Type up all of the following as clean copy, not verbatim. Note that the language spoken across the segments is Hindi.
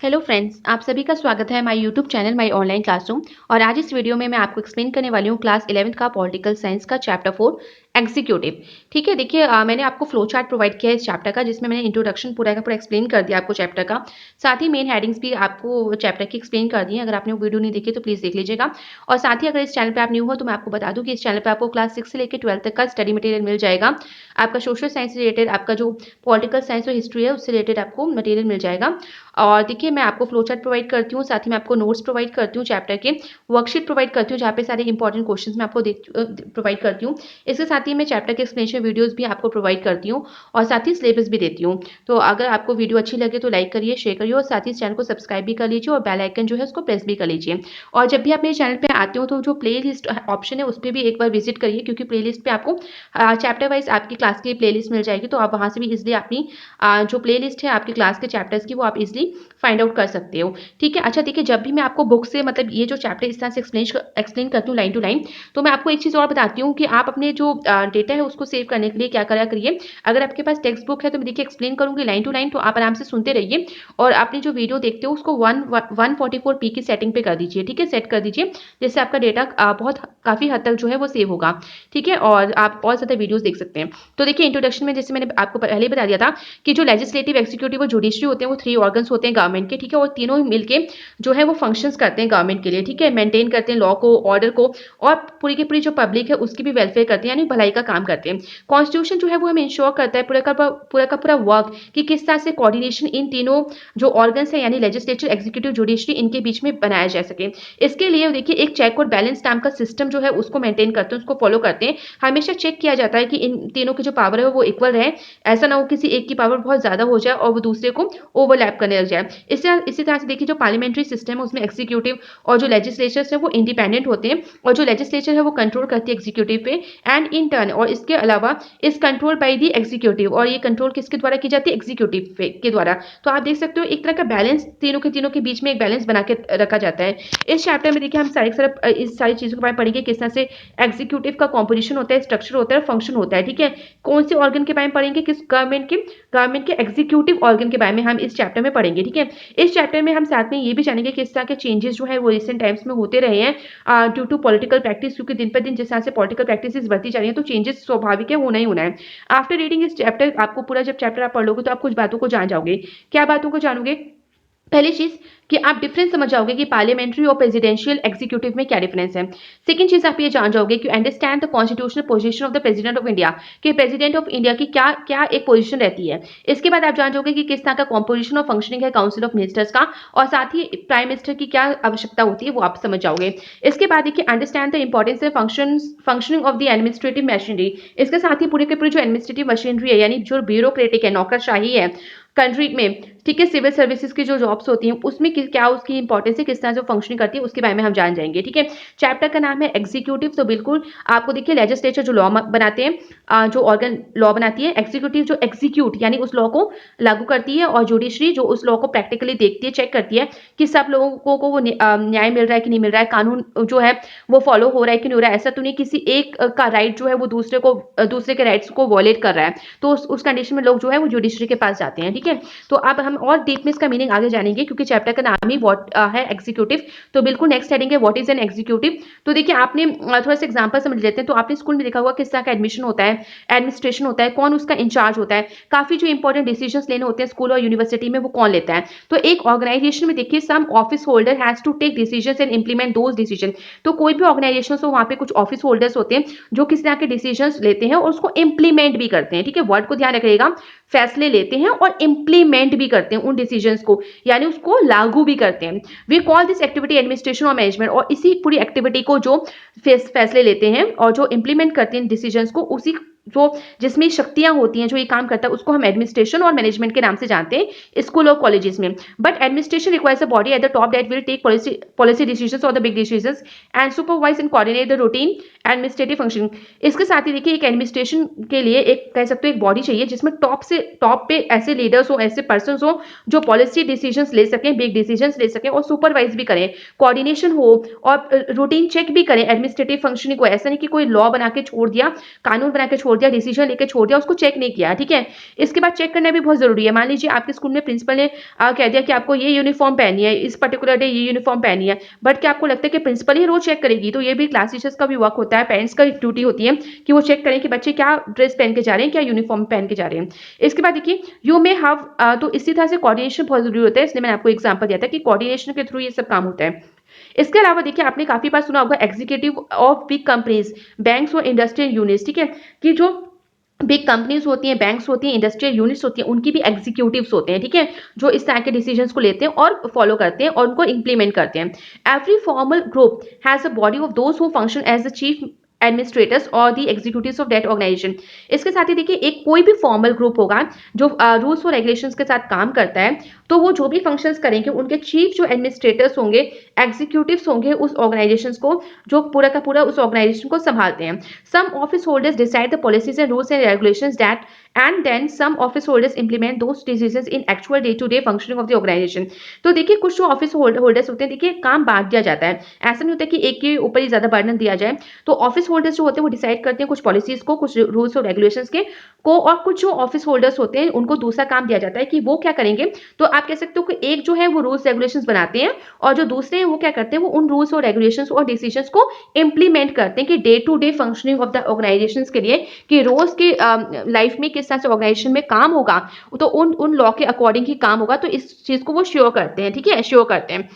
हेलो फ्रेंड्स, आप सभी का स्वागत है my YouTube channel my online classroom. और आज इस वीडियो में मैं आपको एक्सप्लेन करने वाली हूँ क्लास 11th का पॉलिटिकल साइंस का चैप्टर 4 एग्जीक्यूटिव। ठीक है, देखिए मैंने आपको फ्लो चार्ट प्रोवाइड किया है इस चैप्टर का, जिसमें मैंने इंट्रोडक्शन पूरा का पूरा एक्सप्लेन कर दिया आपको चैप्टर का। साथ ही मेन हेडिंग्स भी आपको चैप्टर की एक्सप्लेन कर दी है। अगर आपने वो वीडियो नहीं देखी तो प्लीज़ देख लीजिएगा। और साथ ही अगर इस चैनल पर आप न्यू हो तो मैं आपको बता दूँ कि इस चैनल पर आपको क्लास 6 से लेकर 12 तक का स्टडी मटेरियल मिल जाएगा। आपका सोशल साइंस से रिलेटेड, आपका जो पॉलिटिकल साइंस और हिस्ट्री है उससे रिलेटेड आपको मटेरियल मिल जाएगा। और देखिए, मैं आपको फ्लो चार्ट प्रोवाइड करती हूँ, साथ ही मैं आपको नोट्स प्रोवाइड करती हूँ, चैप्टर के वर्कशीट प्रोवाइड करती हूँ जहाँ पे सारे इंपॉर्टेंट क्वेश्चंस मैं आपको प्रोवाइड करती हूँ। इसके साथ ही मैं चैप्टर के एक्सप्लेनेशन वीडियोस भी आपको प्रोवाइड करती हूँ और साथ ही सिलेबस भी देती हूँ। तो अगर आपको वीडियो अच्छी लगे तो लाइक करिए, शेयर करिए और साथ ही इस चैनल को सब्सक्राइब भी कर लीजिए और बेल आइकन जो है उसको प्रेस भी कर लीजिए। और जब भी आप मेरे चैनल पर आते हो तो जो प्ले लिस्ट ऑप्शन है उस पर भी एक बार विजिट करिए, क्योंकि प्ले लिस्ट पर आपको चैप्टर वाइज आपकी क्लास की प्ले लिस्ट मिल जाएगी। तो आप वहाँ से भी इजिली अपनी जो प्ले लिस्ट है आपकी क्लास के चैप्टर्स की वो आप इजिली फाइंड आउट कर सकते हो। ठीक है, अच्छा देखिए, जब भी मैं आपको बुक से मतलब ये जो चैप्टर इस तरह से एक्सप्लेन करती हूँ लाइन टू लाइन, तो मैं आपको एक चीज़ और बताती हूँ कि आप अपने जो डेटा है उसको सेव करने के लिए क्या करा करिए। अगर आपके पास टेक्स्ट बुक है तो मैं देखिए एक्सप्लेन करूँगी लाइन टू लाइन, तो आप आराम से सुनते रहिए और अपनी जो वीडियो देखते हो उसको 144p की सेटिंग पे कर दीजिए। ठीक है, सेट कर दीजिए, जिससे आपका डेटा बहुत काफ़ी हद तक जो है वो सेव होगा। ठीक है, और आप और ज़्यादा वीडियोज़ देख सकते हैं। तो देखिए, इंट्रोडक्शन में जैसे मैंने आपको पहले ही बता दिया था कि जो लेजिस्लेटिव, एक्जीक्यूटिव और जुडिशरी होते हैं वो 3 ऑर्गन्स होते हैं गवर्नमेंट के। ठीक है, और तीनों मिलके जो है वो फंक्शंस करते हैं गवर्नमेंट के लिए। ठीक है, मेंटेन करते हैं लॉ को, ऑर्डर को, और पूरी की पूरी जो पब्लिक है उसकी भी वेलफेयर करते हैं, यानी भलाई का काम करते हैं। कॉन्स्टिट्यूशन जो है वो हमें इंश्योर करता है पूरा का पूरा वर्क कि किस तरह से कोऑर्डिनेशन इन तीनों जो ऑर्गन्स है यानी लेजिस्लेचर, एग्जीक्यूटिव, जुडिशरी, इनके बीच में बनाया जा सके। इसके लिए देखिए एक चेक और बैलेंस नाम का सिस्टम जो है उसको मेंटेन करते हैं, उसको फॉलो करते हैं। हमेशा चेक किया जाता है कि इन तीनों की जो पावर है वो इक्वल रहे। ऐसा ना हो किसी एक की पावर बहुत ज़्यादा हो जाए और वो दूसरे को ओवरलैप करने लग जाए। इसी तरह से देखिए जो पार्लियामेंट्री सिस्टम है उसमें एग्जीक्यूटिव और जो लेजिस्लेचर्स है वो इंडिपेंडेंट होते हैं, और जो लेजिस्लेचर है वो कंट्रोल करती है एग्जीक्यूटिव पे एंड इन टर्न, और इसके अलावा इस कंट्रोल बाय द एग्जीक्यूटिव, और ये कंट्रोल किसके द्वारा की जाती है? एग्जीक्यूटिव के द्वारा। तो आप देख सकते हो एक तरह का बैलेंस तीनों के बीच में एक बैलेंस बना के रखा जाता है। इस चैप्टर में देखिए हम इस सारी चीज़ों के बारे में पढ़ेंगे, किस तरह से एग्जीक्यूटिव का कॉम्पोजिशन होता है, स्ट्रक्चर होता है, फंक्शन होता है। ठीक है, कौन से ऑर्गन के बारे में पढ़ेंगे, किस गवर्नमेंट के एग्जीक्यूटिव ऑर्गन के बारे में हम इस चैप्टर में पढ़ेंगे। ठीक है, इस चैप्टर में हम साथ में ये भी जानेंगे कि इस तरह के चेंजेस जो है वो रिसेंट टाइम्स में होते रहे हैं ड्यू टू पॉलिटिकल प्रैक्टिस, क्योंकि दिन पर दिन जिस तरह से पॉलिटिकल प्रैक्टिसेस बढ़ती जा रही है तो चेंजेस स्वाभाविक है, होना ही होना है। आफ्टर रीडिंग इस चैप्टर, आपको पूरा जब चैप्टर आप पढ़ लोगे तो आप कुछ बातों को जान जाओगे। क्या बातों को जानोगे? पहली चीज कि आप डिफरेंस समझ जाओगे कि पार्लियामेंट्री और प्रेसिडेंशियल एग्जीक्यूटिव में क्या डिफरेंस है। सेकंड चीज आप ये जान जाओगे कि understand the constitutional position of the president of India, कि प्रेसिडेंट ऑफ इंडिया की क्या क्या एक पोजीशन रहती है। इसके बाद आप जान जाओगे कि किस तरह का कॉम्पोजिशन और फंक्शनिंग है काउंसिल ऑफ मिनिस्टर्स का, और साथ ही प्राइम मिनिस्टर की क्या आवश्यकता होती है वो आप समझ जाओगे। इसके बाद देखिए understand the importance of functioning of the administrative machinery. इसके साथ ही पूरे के पूरे जो एडमिनिस्ट्रेटिव मशीनरी है यानी जो ब्यूरोक्रेटिक है, नौकरशाही है कंट्री में, ठीक है, सिविल सर्विसेज की जो जॉब्स होती हैं उसमें क्या उसकी इंपॉर्टेंस है, किस तरह से फंक्शनिंग करती है, उसके बारे में हम जान जाएंगे। ठीक है, चैप्टर का नाम है एग्जीक्यूटिव, तो बिल्कुल आपको देखिए लेजिस्लेचर जो लॉ बनाते हैं, जो ऑर्गन लॉ बनाती है, एग्जीक्यूटिव जो एग्जीक्यूट यानी उस लॉ को लागू करती है, और जुडिशरी जो उस लॉ को प्रैक्टिकली देखती है, चेक करती है कि सब लोगों को वो न्याय मिल रहा है कि नहीं मिल रहा है, कानून जो है वो फॉलो हो रहा है कि नहीं हो रहा है, ऐसा तो नहीं किसी एक का राइट जो है वो दूसरे के राइट्स को वॉलेट कर रहा है। तो उस कंडीशन में लोग जो है वो जुडिशरी के पास जाते हैं। ठीक है, तो अब हम और डीप में इसका मीनिंग आगे जानेंगे, क्योंकि चैप्टर का नाम ही व्हाट है एग्जीक्यूटिव। तो बिल्कुल नेक्स्ट हेडिंग है व्हाट इज एन एग्जीक्यूटिव। तो देखिए आपने थोड़ा सा एग्जांपल समझ लेते हैं। तो आपने स्कूल में देखा हुआ किस तरह का एडमिशन होता है, एडमिनिस्ट्रेशन होता है, कौन उसका इंचार्ज होता है, काफी जो इंपॉर्टेंट डिसीजंस लेने होते हैं स्कूल और यूनिवर्सिटी में वो कौन लेता है। तो एक ऑर्गेनाइजेशन में देखिए some office holder has to take decisions and implement those decision. तो कोई भी ऑर्गेनाइजेशन हो वहां पे कुछ ऑफिस होल्डर्स होते हैं जो किस तरह के डिसीजंस लेते हैं और उसको इंप्लीमेंट भी करते हैं। ठीक है, वर्ड को ध्यान रखिएगा, फैसले लेते हैं और इंप्लीमेंट भी करते हैं उन डिसीजंस को, यानी उसको लागू भी करते हैं। We call this activity administration और मैनेजमेंट, और इसी पूरी एक्टिविटी को जो फैसले लेते हैं और जो इंप्लीमेंट करते हैं डिसीजंस को, उसी जो जिसमें शक्तियां होती हैं जो ये काम करता है उसको हम एडमिनिस्ट्रेशन और मैनेजमेंट के नाम से जानते हैं स्कूल और कॉलेजेस में। But administration requires a body at the top that will take policy decisions और the big decisions and supervise and coordinate the routine administrative function. इसके साथ ही देखिए एक एडमिनिस्ट्रेशन के लिए एक कह सकते हो एक बॉडी चाहिए जिसमें टॉप पे ऐसे लीडर्स हो, ऐसे पर्सन हो जो पॉलिसी डिसीजंस ले सकें, बिग डिसीजंस ले सकें और सुपरवाइज भी करें, कोऑर्डिनेशन हो और रूटीन चेक भी करें एडमिनिस्ट्रेटिव फंक्शनिंग को। ऐसा नहीं कि कोई लॉ बना के छोड़ दिया, कानून बना के छोड़ छोड़ दिया, डिसीजन लेके छोड़ दिया, उसको चेक नहीं किया, ठीक है। इसके बाद चेक करना भी बहुत जरूरी है। मान लीजिए आपके स्कूल में प्रिंसिपल ने कह दिया कि आपको ये यूनिफॉर्म पहननी है, इस पर्टिकुलर डे ये यूनिफॉर्म पहननी है, बट क्या आपको लगता है कि प्रिंसिपल ही रोज चेक करेगी? तो ये भी क्लास टीचर्स का भी वर्क होता है, पेरेंट्स का ड्यूटी होती है कि वो चेक करें कि बच्चे क्या ड्रेस पहन के जा रहे हैं, क्या यूनिफॉर्म पहन के जा रहे हैं। इसके बाद देखिए यू मे हैव, तो इसी तरह से कोऑर्डिनेशन बहुत जरूरी होता है, इसलिए मैंने आपको एग्जांपल दिया था कि कोऑर्डिनेशन के थ्रू ये सब काम होता है। इसके अलावा देखिए आपने काफी बार सुना होगा executive of big companies, banks और इंडस्ट्रियल यूनिट्स, ठीक है, कि जो बिग कंपनीज होती हैं, बैंक्स होती हैं, इंडस्ट्रियल यूनिट्स होती हैं, उनकी भी एग्जीक्यूटिव्स होते हैं, ठीक है, जो इस तरह के डिसीजंस को लेते हैं और फॉलो करते हैं और उनको इंप्लीमेंट करते हैं। Every formal group has a body of those who function as the chief administrators और the executives of that organization. इसके साथ ही देखिए एक कोई भी फॉर्मल ग्रुप होगा जो रूल्स और रेगुलेशंस के साथ काम करता है, तो वो जो भी फंक्शंस करेंगे उनके चीफ जो एडमिनिस्ट्रेटर्स होंगे, एग्जीक्यूटिव्स होंगे उस ऑर्गेनाइजेशंस को, जो पूरा का पूरा उस ऑर्गेनाइजेशन को संभालते हैं। Some office holders decide the policies and rules and regulations that and then some office holders implement those decisions in actual day to day functioning of the organisation. तो देखिए कुछ जो ऑफिस होल्डर्स होते हैं, देखिए काम बांट दिया जाता है, ऐसा नहीं होता कि एक के ऊपर ही ज्यादा बर्डन दिया जाए। तो ऑफिस होल्डर्स जो होते हैं वो डिसाइड करते हैं कुछ पॉलिसीज को, कुछ रूल्स और रेगुलेशंस के को, और कुछ जो ऑफिस होल्डर्स होते हैं उनको दूसरा काम दिया जाता है कि वो क्या करेंगे। तो आप कह सकते हो कि एक जो है वो रूल्स रेगुलेशंस बनाते हैं और जो दूसरे हैं वो क्या करते हैं, वो उन रूल्स और रेगुलेशंस और डिसीजंस को इंप्लीमेंट करते हैं कि day to day functioning of the organizations के लिए, कि रोज के लाइफ में किस तरह से ऑर्गेनाइजेशन में काम होगा, तो उन लॉ के अकॉर्डिंग ही काम होगा। तो इस चीज को वो श्योर करते हैं, ठीक है, श्योर करते हैं।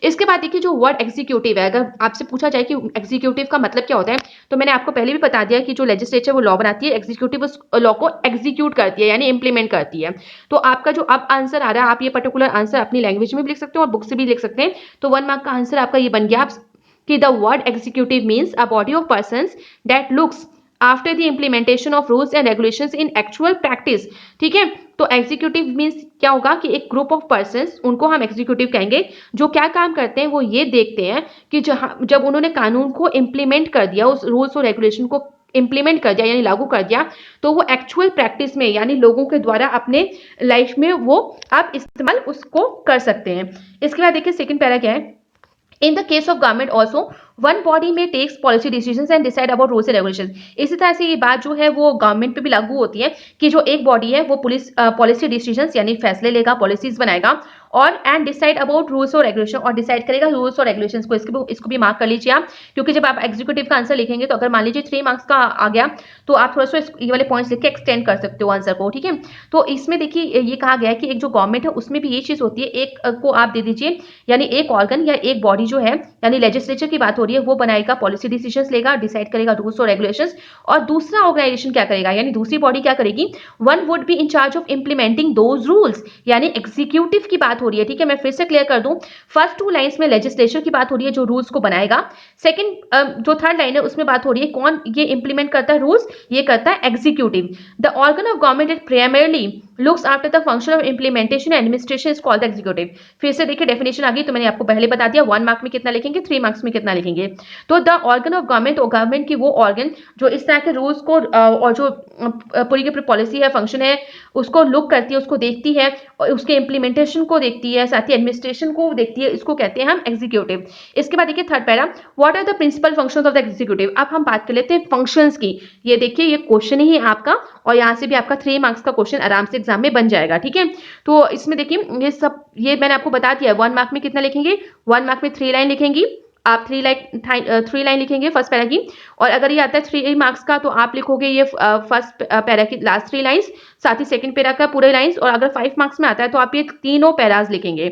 इसके बाद देखिए जो वर्ड एग्जीक्यूटिव है, अगर आपसे पूछा जाए कि एग्जीक्यूटिव का मतलब क्या होता है, तो मैंने आपको पहले भी बता दिया कि जो लेजिस्लेचर वो लॉ बनाती है, एग्जीक्यूटिव उस लॉ को एग्जीक्यूट करती है, यानी इंप्लीमेंट करती है। तो आपका जो अब आंसर आ रहा है, आप ये पर्टिकुलर आंसर अपनी लैंग्वेज में भी लिख सकते हो और बुक से भी लिख सकते हैं। तो 1 मार्क का आंसर आपका ये बन गया कि the word executive means a body of persons that looks after the implementation of rules and regulations in actual practice, ठीक है। तो एग्जीक्यूटिव मीन्स क्या होगा कि एक ग्रुप ऑफ पर्संस, उनको हम एग्जीक्यूटिव कहेंगे, जो क्या काम करते हैं, वो ये देखते हैं कि जब उन्होंने कानून को इम्प्लीमेंट कर दिया, उस रूल्स और रेगुलेशन को इम्प्लीमेंट कर दिया यानी लागू कर दिया, तो वो एक्चुअल प्रैक्टिस में यानी लोगों के द्वारा अपने लाइफ में वो आप इस्तेमाल उसको कर सकते हैं। इसके बाद देखिए सेकंड पैरा क्या है, in the case of government also one body may takes policy decisions and decide about rules and regulations। इसी तरह से ये बात जो है वो गवर्नमेंट पे भी लागू होती है कि जो एक बॉडी है वो पॉलिसी डिसीजंस यानी फैसले लेगा, पॉलिसीज बनाएगा और एंड डिसाइड अबाउट रूल्स और रेगुलेशन, और डिसाइड करेगा रूल्स और रेगुलेशंस को। इसको भी मार्क कर लीजिए आप, क्योंकि जब आप एग्जीक्यूटिव का आंसर लिखेंगे तो अगर मान लीजिए 3 मार्क्स का आ गया तो आप थोड़ा सा ये वाले पॉइंट्स लिख के एक्सटेंड कर सकते हो आंसर को, ठीक है। तो इसमें देखिए ये कहा गया है कि एक जो गवर्नमेंट है उसमें भी ये चीज होती है, एक को आप दे दीजिए, यानी एक ऑर्गन या एक बॉडी जो है, यानी लेजिस्लेचर की बात हो रही है, वो बनाएगा पॉलिसी डिसीजंस, लेगा, डिसाइड करेगा रूल्स और रेगुलेशंस, और दूसरा ऑर्गेनाइजेशन क्या करेगा, यानी दूसरी बॉडी क्या करेगी, one would be in charge of implementing those rules, यानी एग्जीक्यूटिव की बात हो रही है, ठीक है। मैं फिर से क्लियर कर दूं, फर्स्ट 2 लाइंस में लेजिस्लेचर की बात हो रही है जो रूल्स को बनाएगा, सेकंड जो थर्ड लाइन है उसमें बात हो रही है कौन ये इंप्लीमेंट करता है रूल्स, ये करता है executive. The organ of government that primarily looks after the function of implementation and administration is called the executive. फिर से देखिए डेफिनेशन आ गई, तो मैंने आपको पहले बता दिया 1 मार्क में कितना लिखेंगे, 3 मार्क्स में कितना लिखेंगे। तो द ऑर्गन ऑफ गवर्नमेंट, और गवर्नमेंट की वो ऑर्गन जो इस तरह के रूल्स को और जो पूरी की पूरी पॉलिसी है, फंक्शन है, उसको लुक करती है, उसको देखती है और उसके इंप्लीमेंटेशन को देखती है, साथ ही एडमिनिस्ट्रेशन को देखती है, इसको कहते हैं हम एग्जीक्यूटिव। इसके बाद देखिए third para, what are the principal functions of the executive. अब हम बात कर लेते हैं फंक्शंस की। ये देखिए ये क्वेश्चन ही है आपका, और यहाँ से भी आपका 3 मार्क्स का क्वेश्चन आराम से एग्जाम में बन जाएगा, ठीक है। तो इसमें देखिए ये मैंने आपको बता दिया है, 1 मार्क में कितना लिखेंगे, 1 मार्क में 3 लाइन लिखेंगी आप, 3 लाइन लिखेंगे फर्स्ट पैरा की, और अगर ये आता है 3 मार्क्स का तो आप लिखोगे ये फर्स्ट पैरा की लास्ट 3 लाइंस, साथ ही सेकंड पैरा का पूरे लाइंस, और अगर 5 मार्क्स में आता है तो आप ये तीनों पैराज लिखेंगे,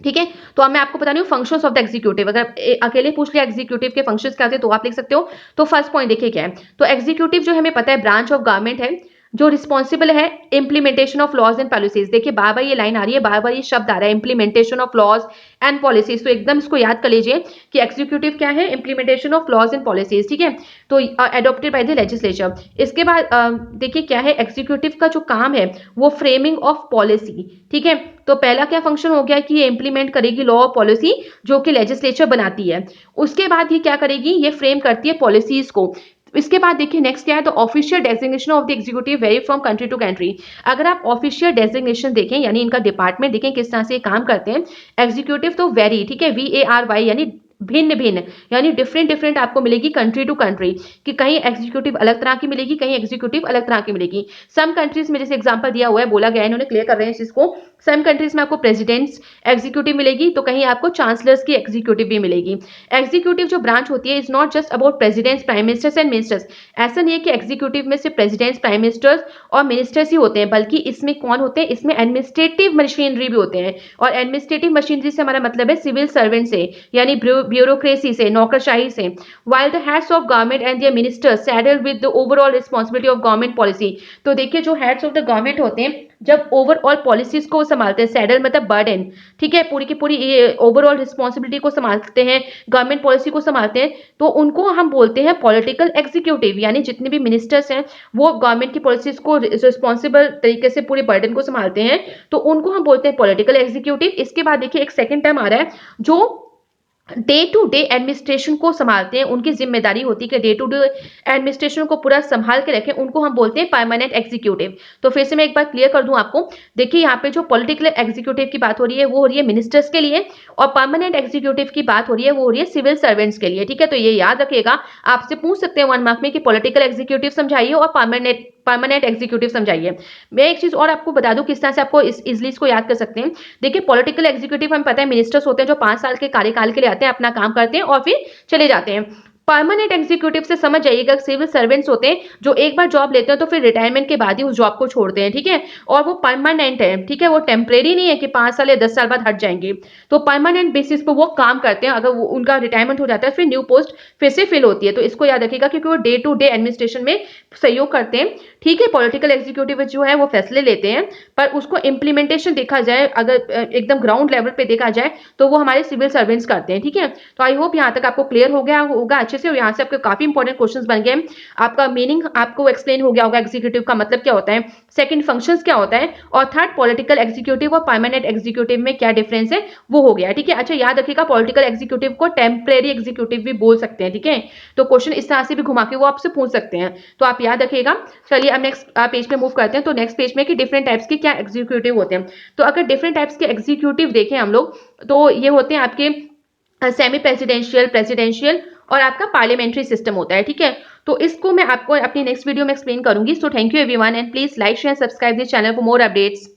ठीक है। तो अब मैं आपको बता रही हूँ फंक्शंस ऑफ द एग्जीक्यूटिव। अगर अकेले पूछ लिया एग्जीक्यूटिव के फंक्शंस क्या होते हैं तो आप लिख सकते हो। तो फर्स्ट पॉइंट देखिए क्या है, तो एग्जीक्यूटिव जो हमें पता है ब्रांच ऑफ गवर्नमेंट है जो रिस्पॉन्सिबल है implementation of laws and policies. देखिए बार बार ये लाइन आ रही है, बार बार ये शब्द आ रहा है implementation of laws and policies, तो एकदम इसको याद कर लीजिए कि एग्जीक्यूटिव क्या है, implementation of laws and policies, ठीक है। तो एडॉप्टेड बाय द लेजिस्लेचर। इसके बाद देखिए क्या है, एग्जीक्यूटिव का जो काम है वो फ्रेमिंग ऑफ पॉलिसी, ठीक है। तो पहला क्या फंक्शन हो गया कि ये इंप्लीमेंट करेगी लॉ और पॉलिसी जो कि लेजिस्लेचर बनाती है। उसके बाद ये क्या करेगी, ये फ्रेम करती है पॉलिसीज को। इसके बाद देखिए नेक्स्ट क्या है, तो official designation of the executive vary from country to country. अगर आप ऑफिशियल डेजिग्नेशन देखें यानी इनका डिपार्टमेंट देखें किस तरह से काम करते हैं एग्जीक्यूटिव, तो वेरी, ठीक है, VARY यानी भिन्न भिन्न यानी डिफरेंट डिफरेंट आपको मिलेगी कंट्री टू कंट्री, कि कहीं एग्जीक्यूटिव अलग तरह की मिलेगी, कहीं एग्जीक्यूटिव अलग तरह की मिलेगी। सम कंट्रीज में जैसे एग्जांपल दिया हुआ है, बोला गया है, इन्होंने क्लियर कर रहे हैं इस चीज को, सम कंट्रीज में आपको प्रेसिडेंट्स एग्जीक्यूटिव मिलेगी, तो कहीं आपको चांसलर्स की एग्जीक्यूटिव भी मिलेगी। एग्जीक्यूटिव जो ब्रांच होती है is not just about presidents, prime ministers and ministers. ऐसा नहीं है कि एग्जीक्यूटिव में सिर्फ प्रेसिडेंट्स, प्राइम मिनिस्टर्स और मिनिस्टर्स ही होते हैं, बल्कि इसमें कौन होते हैं, इसमें एडमिनिस्ट्रेटिव मशीनरी भी होते हैं। और एडमिनिस्ट्रेटिव मशीनरी से हमारा मतलब है सिविल सर्वेंट से, यानी ब्यूरोक्रेसी से, नौकरशाही से। while the heads of government and their ministers saddled with the overall responsibility of government policy। तो देखिए जो हेड्स ऑफ द गवर्नमेंट होते हैं, जब ओवरऑल पॉलिसीज को संभालते हैं, सैडल मतलब बर्डन, ठीक है, पूरी की पूरी ये ओवरऑल रिस्पॉन्सिबिलिटी को संभालते हैं, गवर्नमेंट पॉलिसी को संभालते हैं, तो उनको हम बोलते हैं पॉलिटिकल एग्जीक्यूटिव। यानी जितने भी मिनिस्टर्स हैं वो गवर्नमेंट की पॉलिसीज को रिस्पॉन्सिबल तरीके से पूरे बर्डन को संभालते हैं, तो उनको हम बोलते हैं पॉलिटिकल एग्जीक्यूटिव। इसके बाद देखिए एक सेकंड टर्म आ रहा है, जो डे टू डे एडमिनिस्ट्रेशन को संभालते हैं, उनकी जिम्मेदारी होती है कि डे टू डे एडमिनिस्ट्रेशन को पूरा संभाल के रखें, उनको हम बोलते हैं परमानेंट एग्जीक्यूटिव। तो फिर से मैं एक बार क्लियर कर दूं आपको, देखिए यहाँ पे जो पॉलिटिकल एग्जीक्यूटिव की बात हो रही है वो हो रही है मिनिस्टर्स के लिए, और परमानेंट एग्जीक्यूटिव की बात हो रही है वो हो रही है सिविल सर्वेंट्स के लिए, ठीक है। तो ये याद रखिएगा, आपसे पूछ सकते हैं 1 मार्क में कि पॉलिटिकल एग्जीक्यूटिव समझाइए और परमानेंट एग्जीक्यूटिव समझाइए। मैं एक चीज और आपको बता दूं किस तरह से आपको इजिली इसको याद कर सकते हैं। देखिए पॉलिटिकल एग्जीक्यूटिव हम पता है मिनिस्टर्स होते हैं जो 5 साल के कार्यकाल के लिए आते हैं, अपना काम करते हैं और फिर चले जाते हैं। परमानेंट एग्जीक्यूटिव से समझ जाइएगा सिविल सर्वेंट्स होते हैं जो एक बार जॉब लेते हैं तो फिर रिटायरमेंट के बाद ही उस जॉब को छोड़ते हैं, ठीक है, और वो परमानेंट है, ठीक है, वो टेम्परेरी नहीं है कि 5 साल या 10 साल बाद हट जाएंगे। तो परमानेंट बेसिस पे वो काम करते हैं, अगर उनका रिटायरमेंट हो जाता है फिर न्यू पोस्ट फिर से फिल होती है। तो इसको याद रखिएगा क्योंकि वो डे टू डे एडमिनिस्ट्रेशन में सहयोग करते हैं, ठीक है। पॉलिटिकल एग्जीक्यूटिव जो है वो फैसले लेते हैं, पर उसको इम्प्लीमेंटेशन देखा जाए, अगर एकदम ग्राउंड लेवल पे देखा जाए तो वो हमारे सिविल सर्वेंट्स करते हैं, ठीक है। तो आई होप यहाँ तक आपको क्लियर हो गया होगा अच्छे से, और यहाँ से आपके काफी इंपॉर्टेंट क्वेश्चंस बन गए, आपका मीनिंग आपको एक्सप्लेन हो गया होगा, एग्जीक्यूटिव का मतलब क्या होता है, सेकंड फंक्शंस क्या होता है, और थर्ड पॉलिटिकल एग्जीक्यूटिव और परमानेंट एग्जीक्यूटिव में क्या डिफरेंस है वो हो गया, ठीक है। अच्छा याद रखिएगा पॉलिटिकल एग्जीक्यूटिव को टेम्परेरी एग्जीक्यूटिव भी बोल सकते हैं, ठीक है। तो क्वेश्चन इस तरह से भी घुमा के वो आपसे पूछ सकते हैं, तो आप याद रखिएगा। चलिए अब नेक्स्ट पेज पे मूव करते हैं। तो नेक्स्ट पेज में कि डिफरेंट टाइप्स के क्या एग्जीक्यूटिव होते हैं। तो अगर डिफरेंट टाइप्स के एग्जीक्यूटिव देखें हम लोग, तो ये होते हैं आपके सेमी प्रेसिडेंशियल, प्रेसिडेंशियल और आपका पार्लियामेंट्री सिस्टम होता है, ठीक है। तो इसको मैं आपको अपनी नेक्स्ट वीडियो में एक्सप्लेन करूंगी। So thank you everyone and please like share subscribe this channel for more updates.